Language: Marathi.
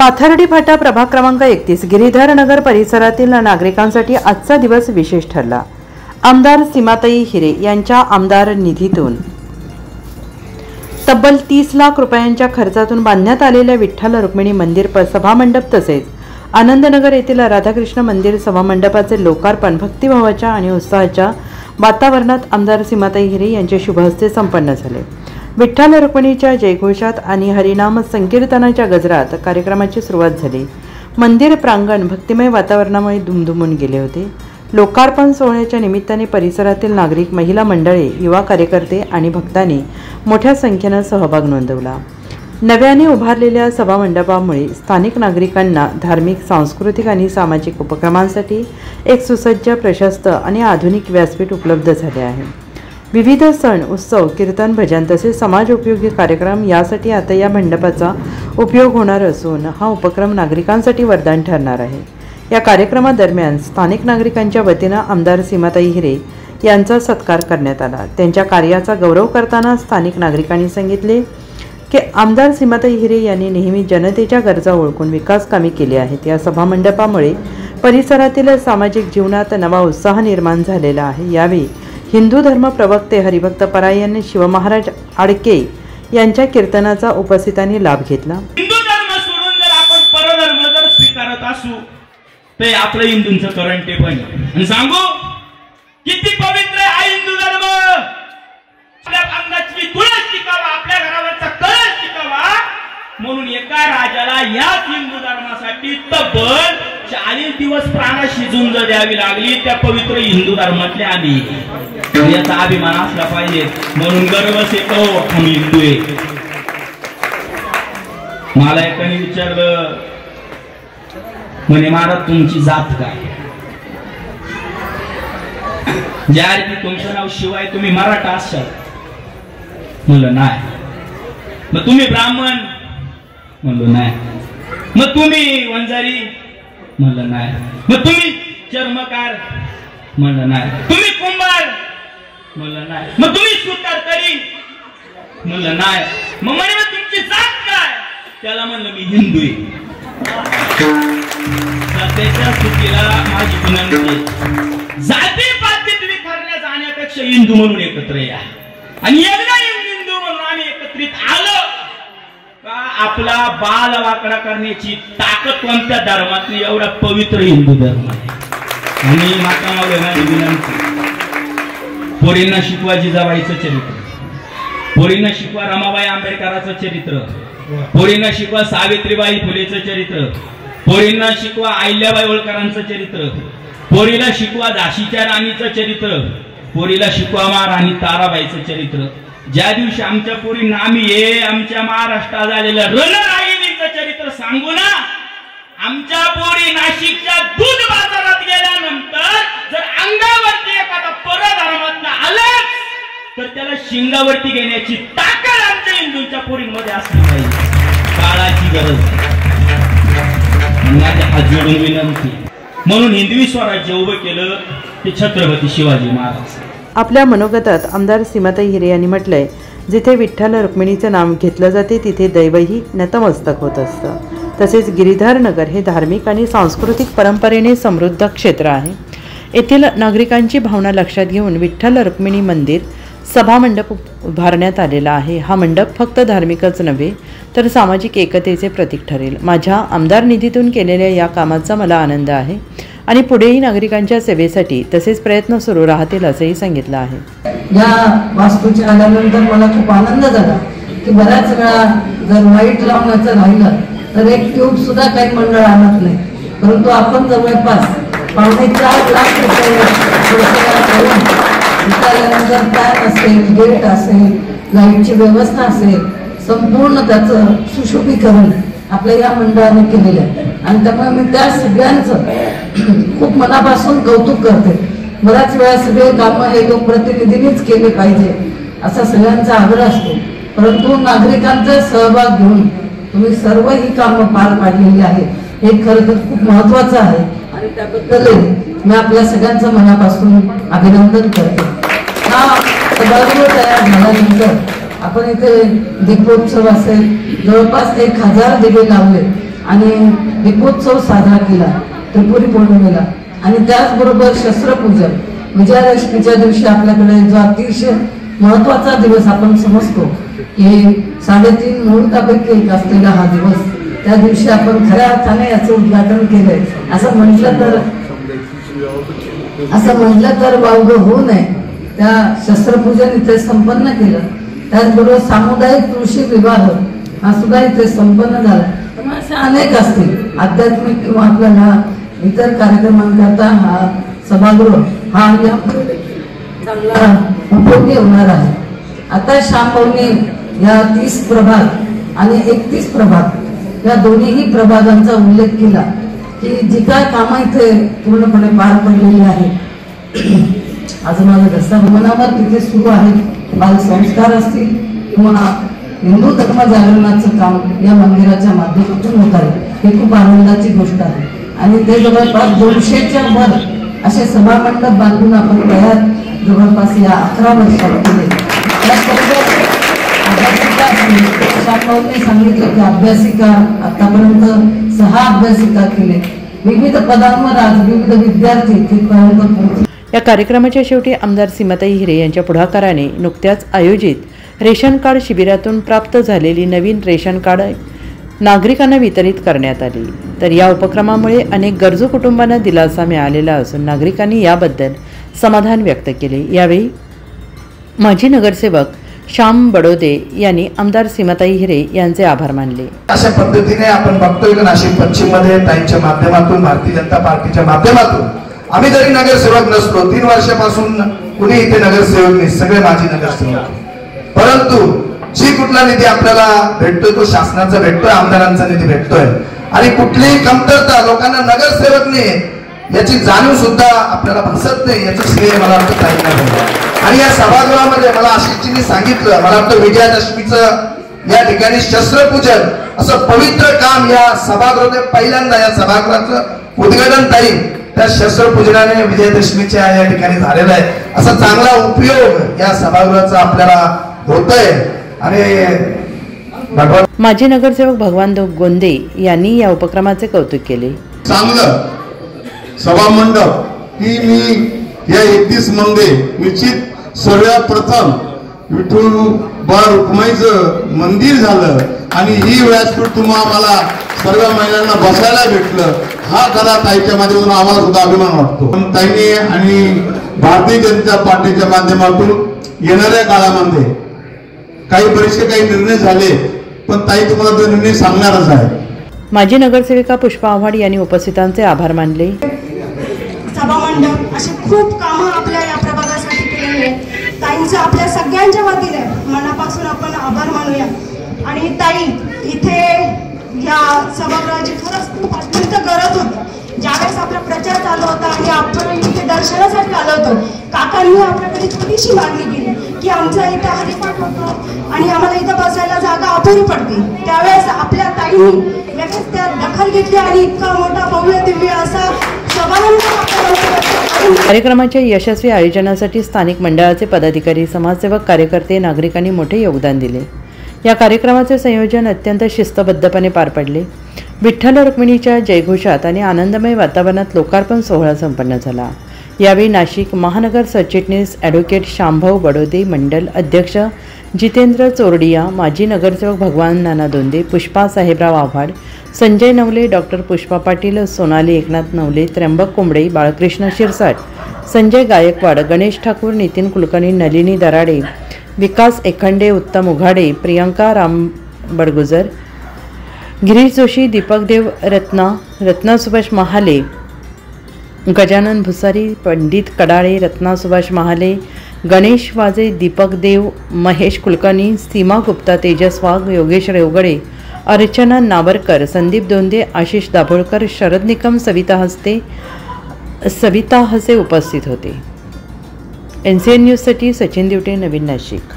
पाथर्डी फाटा प्रभाग क्रमांक 31 गिरीधर नगर परिसरातील नागरिकांसाठी आजचा दिवस विशेष ठरला। आमदार सीमाताई हिरे यांच्या आमदार निधीतून तब्बल 30 लाख रुपयांच्या खर्चातून बांधण्यात आलेल्या विठ्ठल रुक्मिणी मंदिर सभामंडप तसेच आनंदनगर येथील राधाकृष्ण मंदिर सभामंडपाचे लोकार्पण भक्तिभावाच्या आणि उत्साहाच्या वातावरणात आमदार सीमाताई हिरे यांच्या शुभ हस्ते संपन्न झाले। विठ्ठल रुक्मिणीच्या जयघोषात आणि हरिनाम संकीर्तनाच्या गजरात कार्यक्रमाची सुरुवात झाली। मंदिर प्रांगण भक्तिमय वातावरणामुळे दुमदुमून गेले होते। लोकार्पण सोहळ्याच्या निमित्ताने परिसरातील नागरिक, महिला मंडळे, युवा कार्यकर्ते आणि भक्तांनी मोठ्या संख्येने सहभाग नोंदवला। नव्याने उभारलेल्या सभामंडपामुळे स्थानिक नागरिकांना धार्मिक, सांस्कृतिक आणि सामाजिक उपक्रमांसाठी एक सुसज्ज, प्रशस्त आणि आधुनिक व्यासपीठ उपलब्ध झाले आहे। विविध सण, उत्सव, कीर्तन, भजन तसेच समाज उपयोगी कार्यक्रम यासाठी आता या मंडपाचा उपयोग होणार असून हा उपक्रम नागरिकांसाठी वरदान ठरणार आहे। या कार्यक्रमादरम्यान स्थानिक नागरिकांच्या वतीने आमदार सीमाताई हिरे यांचा सत्कार करण्यात आला। त्यांच्या कार्याचा गौरव करताना स्थानिक नागरिकांनी सांगितले की आमदार सीमाताई हिरे यांनी नेहमी जनतेच्या गरजा ओळखून विकास कामे केली आहेत। या सभामंडपामुळे परिसरातील सामाजिक जीवनात नवा उत्साह निर्माण झालेला आहे। यावेळी हिंदू धर्म प्रवक्ते हरिभक्त परायण शिवमहाराज आडके यांच्या कीर्तनाचा उपस्थितांनी लाभ घेतला। हिंदू धर्म सोडून जर आपण परधर्म जर स्वीकारत असू ते आपलं हिंदूंचं करंट पण आणि सांगू किती पवित्र आहे हिंदू धर्म। आपल्या अंगाची तुळस टिकावा, आपल्या घरावरचा कळस टिकावा म्हणून एका राजाला याच हिंदू धर्मासाठी तब्बल 40 दिवस प्राणाशी झुंज द्यावी लागली। त्या पवित्र हिंदू धर्मातले आम्ही याचा अभिमान असला पाहिजे म्हणून गर्व से कहो हम हिंदू आहे। मला एकाने विचारलं म्हणे महाराज तुमची जात काय? ज्या रीती तुमचं नाव शिवाय तुम्ही मराठा असाल? म्हणलं नाही। मग तुम्ही ब्राह्मण? म्हणलं नाही। मग तुम्ही वंजारी? म्हणलं नाही। मग तुम्ही चर्मकार? म्हणलं नाही। तुम्ही कुंभार? म्हणलं नाही। मग तुम्ही सुतारकरी? म्हणलं नाही। मग म्हणे मग तुमची जात काय? त्याला म्हणलं मी हिंदू आहे। सध्याच्या स्थितीला माझी विनंती, जाती पातीत विखरण्या जाण्यापेक्षा हिंदू म्हणून एकत्र या आणि एकदा हिंदू म्हणून आम्ही एकत्रित आलो का आपला बाल वाकडा करण्याची ताकद कोणत्या धर्मात नाही, एवढा पवित्र हिंदू धर्म आहे। आणि माता माझी विनंती, पोरींना शिकवा जिजाबाईचं चरित्र, पोरींना शिकवा रमाबाई आंबेडकरांचं चरित्र, पोरींना शिकवा सावित्रीबाई फुलेचं चरित्र, पोरींना शिकवा अहिल्याबाई होळकरांचं चरित्र, पोरीला शिकवा झाशीच्या राणीचं चरित्र, पोरीला शिकवा महाराणी ताराबाईचं चरित्र। ज्या दिवशी आमच्या पोरींना आम्ही हे आमच्या महाराष्ट्रात झालेलं रणरागिणीचं चरित्र सांगू ना, आमच्या पोरी नाशिकच्या दूध बाजारात गेल्यानंतर जर अंगावरती एखादा परधर्मातला आलाच तर त्याला शिंगावरती घेण्याची ताकद आमच्या हिंदूंच्या पोरींमध्ये असली पाहिजे। काळाची गरज माझ्या हात जोडून विनंती म्हणून हिंदवी स्वराज्य उभं केलं ते छत्रपती शिवाजी महाराज। आपल्या मनोगतात आमदार सीमाताई हिरे यांनी म्हटलंय, जिथे विठ्ठल रुक्मिणीचे नाम घेतलं जाते तिथे दैवही नतमस्तक होत असतं। तसेच गिरीधर नगर हे धार्मिक आणि सांस्कृतिक परंपरेने समृद्ध क्षेत्र आहे। येथील नागरिकांची भावना लक्षात घेऊन विठ्ठल रुक्मिणी मंदिर सभामंडप उभारण्यात आलेला आहे। हा मंडप फक्त धार्मिकच नव्हे तर सामाजिक एकतेचे प्रतीक ठरेल। माझ्या आमदार निधीतून केलेल्या या कामाचा मला आनंद आहे आणि पुढेही नागरिकांच्या सेवेसाठी तसेच प्रयत्न सुरू राहतील असंही सांगितलं आहे। या वास्तूच्या आल्यानंतर मला खूप आनंद झाला की बऱ्याच वेळा जर लाईट लावण्याचं राहिलं तर एक ट्यूब सुद्धा काही मंडळ आणत नाही, परंतु आपण जवळपास 4.5 लाख रुपये फॅन असेल, गेट असेल, लाईटची व्यवस्था असेल, संपूर्ण त्याचं सुशोभीकरण आपल्या या मंडळाने केलेलं आहे आणि त्यामुळे मी त्या सगळ्यांचं खूप मनापासून कौतुक करते। बऱ्याच वेळा सगळे कामं हे लोकप्रतिनिधींनीच केले पाहिजे असा सगळ्यांचा आग्रह असतो, परंतु नागरिकांचा सहभाग घेऊन तुम्ही सर्व ही कामं पार पाडलेली आहे हे खरं तर खूप महत्वाचं आहे आणि त्याबद्दल मी आपल्या सगळ्यांचं मनापासून अभिनंदन करते। हा सभागृह तयार झाल्यानंतर आपण इथे दीपोत्सव असेल, जवळपास 1000 दिवे लावले आणि दीपोत्सव साजरा केला त्रिपुरी पौर्णिमेला. आणि त्याचबरोबर शस्त्रपूजन विजयादशमीच्या दिवशी आपल्याकडे जो अतिशय महत्वाचा दिवस आपण समजतो की 3.5 मुहूर्तापैकी एक असलेला हा दिवस, त्या दिवशी आपण खऱ्या अर्थाने याचं उद्घाटन केलंय असं म्हटलं तर वावगं होऊ नये. त्या शस्त्रपूजन इथे संपन्न केलं. त्याचबरोबर सामुदायिक तुळशी विवाह हा सुद्धा इथे संपन्न झाला. त्यामुळे असे अनेक असतील आध्यात्मिक किंवा आपल्याला इतर कार्यक्रमांकरता हा सभागृह हा यापुढे चांगला उपयोगी होणार आहे. आता श्यामभवनी या 30 प्रभाग आणि 31 प्रभाग या दोन्हीही प्रभागांचा उल्लेख केला की जी काय कामं इथे पूर्णपणे पार पडलेली आहे. आज माझं दशगमनावर तिथे सुरू आहे. बालसंस्कार असतील किंवा हिंदू धर्म जागरणाचं काम या मंदिराच्या माध्यमातून होत आहे. ही खूप आनंदाची गोष्ट आहे. आणि ते जवळपास 200च्या वर असे सभामंडप बांधून आपण तयार जवळपास या 11 वर्षात केले. त्याचबरोबर शाखांनी सांगितलं की अभ्यासिका आतापर्यंत 6 अभ्यासिका केले. विविध पदांवर आज विविध विद्यार्थी तिथपर्यंत पोहोचले. या कार्यक्रमाच्या शेवटी आमदार सीमाताई हिरे यांच्या पुढाकाराने नुकत्याच आयोजित रेशन कार्ड शिबिरातून प्राप्त झालेली नवीन रेशन कार्ड नागरिकांना वितरित करण्यात आली. तर या उपक्रमामुळे अनेक गरजू कुटुंबांना दिलासा मिळालेला असून नागरिकांनी याबद्दल समाधान व्यक्त केले. यावेळी माजी नगरसेवक श्याम बडोदे यांनी आमदार सीमाताई हिरे यांचे आभार मानले. अशा पद्धतीने आपण बघतोय की नाशिक पश्चिम मध्ये ताईंच्या माध्यमातून भारतीय जनता पार्टीच्या माध्यमातून आम्ही जरी नगरसेवक नसलो 3 वर्षापासून कुणी इथे नगरसेवक नाही, सगळे माजी नगरसेवक. परंतु जी कुठला निधी आपल्याला भेटतोय तो शासनाचा भेटतोय, आमदारांचा निधी भेटतोय आणि कुठलीही कमतरता लोकांना नगरसेवक नाही याची जाणीव सुद्धा आपल्याला भासत नाही. याचं श्रेय मला वाटतं ताईंना. आणि या सभागृहामध्ये मला आशिषजींनी सांगितलं, मला वाटतं विजयादशमीचं या ठिकाणी शस्त्रपूजन असं पवित्र काम या सभागृहात पहिल्यांदा या सभागृहाचं उद्घाटन ताई त्या शस्त्रपूजनाने विजयादशमीच्या या ठिकाणी झालेला आहे. असा चांगला उपयोग या सभागृहाचा आपल्याला होतोय. आणि माजी नगरसेवक भगवान गोंदे यांनी या उपक्रमाचे कौतुक केले. चांगलं सभामंडप ही मी या 31 मध्ये निश्चित सर्वात प्रथम विठ्ठल रुक्माईचं मंदिर झालं आणि ही व्यासपीठ तुम्हाला आम्हाला सर्व महिलांना बसायला भेटलं. हा खरा ताईच्या माध्यमातून आम्हाला सुद्धा अभिमान वाटतो. पण ताईने आणि भारतीय जनता पार्टीच्या माध्यमातून येणाऱ्या काळामध्ये काही बरेचसे काही निर्णय झाले, पण ताई तुम्हाला तो निर्णय सांगणारच आहे. माजी नगरसेविका पुष्पा आव्हाड यांनी उपस्थितांचे आभार मानले. सभामंडप असे खूप कामं आपल्या या प्रभागासाठी केलेले आहेत. ताईंचं आपल्या सगळ्यांच्या वतीने मनापासून आपण आभार मानूया. आणि ताई इथे या सभागृहाची खरंच खूप अत्यंत गरज होती. ज्यावेळेस आपला प्रचार चालू होता आणि आपण इथे दर्शनासाठी आलो होतो, काकांनी आपल्याकडे छोटीशी मागणी केली की आमचा इथं हरिपाठ होतो आणि आम्हाला इथं बसायला जागा अपुरी पडते. त्यावेळेस आपल्या ताईंनी लगेच त्यात दखल घेतली आणि इतका मोठा भव्य दिव्य असा कार्यक्रमाच्या यशस्वी आयोजनासाठी स्थानिक मंडळाचे पदाधिकारी, समाजसेवक, कार्यकर्ते, नागरिकांनी मोठे योगदान दिले. या कार्यक्रमाचे संयोजन अत्यंत शिस्तबद्धपणे पार पडले. विठ्ठल रुक्मिणीच्या जयघोषात आणि आनंदमय वातावरणात लोकार्पण सोहळा संपन्न झाला. यावेळी नाशिक महानगर सरचिटणीस ॲडव्होकेट श्यामभाऊ बडोदे, मंडल अध्यक्ष जितेंद्र चोरडिया, माजी नगरसेवक भगवान नाना दोंदे, पुष्पा साहेबराव आव्हाड, संजय नवले, डॉक्टर पुष्पा पाटील, सोनाली एकनाथ नवले, त्र्यंबक कोंबडे, बाळकृष्ण शिरसाट, संजय गायकवाड, गणेश ठाकूर, नितीन कुलकर्णी, नलिनी दराडे, विकास एखंडे, उत्तम उघाडे, प्रियंका राम बडगुजर, गिरीश जोशी, दीपक देव, रत्ना सुभाष महाले, गजानन भुसारी, पंडित कडाळे, रत्ना सुभाष महाले, गणेश वाजे, दीपक देव, महेश कुलकर्णी, सीमा गुप्ता, तेजस वाघ, योगेश रेवगडे, अर्चना नावरकर, संदीप दोंदे, आशिष दाभोळकर, शरद निकम, सविता हसे उपस्थित होते. NCN न्यूजसाठी सचिन दिवटे, नवीन नाशिक.